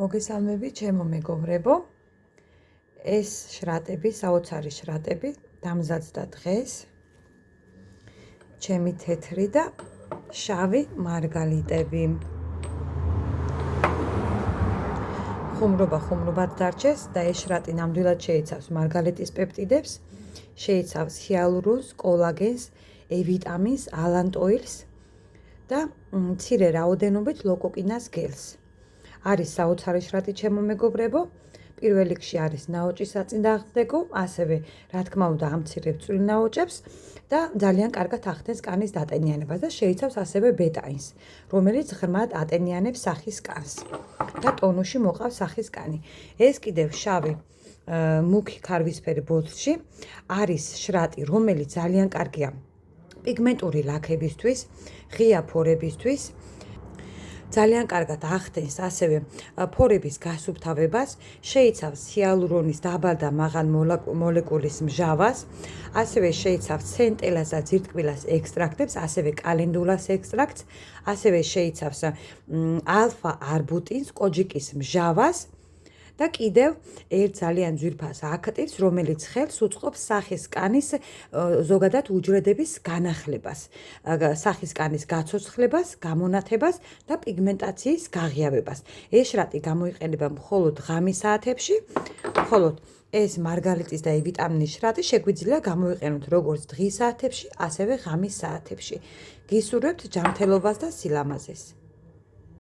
მოგესალმებით, ჩემო მეგობრებო. ეს შრატები, საოცარი შრატები დამზადდა დღეს. ჩემი თეთრი და შავი მარგალიტები. ხუმრობად დარჩეს და ეს შრატი ნამდვილად შეიცავს მარგალიტის პეპტიდებს, შეიცავს ჰიალურონს, კოლაგენს, E-ვიტამინს, ალანტოილს და მცირე რაოდენობით ლოკოკინას გელს. არის საოცარი შრატი, ჩემო მეგობრებო. პირველ რიგში არის ნაოჭის საწინააღმდეგო, ასევე რა თქმა უნდა ამცირებს წვრილ ნაოჭებს და ძალიან კარგად ახდენს კანის დატენიანებას და შეიცავს ასევე ბეტაინს, რომელიც ღრმად ატენიანებს სახის კანს და ტონუსში მოყავს სახის კანი. ეს კიდევ შავი მუქი ქარვისფერი ბოთლში არის შრატი, რომელიც ძალიან კარგია პიგმენტური ლაქებისთვის, ღია ფორებისთვის. ძალიან კარგად ახდენს ასევე ფორების გასუფთავებას, შეიცავს ჰიალურონის დაბალ და მაღალ მოლეკულის მჟავას, ასევე შეიცავს ცენტელას და ძირტკბილას ექსტრაქტებს, ასევე კალენდულას ექსტრაქტს, ასევე შეიცავს ალფა არბუტინს, კოჯიკის მჟავას და კიდევ ერთ ძალიან ძვირფას აქტივს, რომელიც ხელს უწყობს სახის კანის ზოგადად უჯრედების განახლებას, სახის კანის გაცოცხლებას, გამონათებას და პიგმენტაციის გაღიავებას. ეს შრატი გამოიყენება მხოლოდ ღამის საათებში, მხოლოდ ეს მარგალიტის და E-ვიტამინის შრატი შეგვიძლია გამოიყენოთ როგორც დღის საათებში, ასევე ღამის საათებში. გისურვებთ ჯანმრთელობას და სილამაზეს.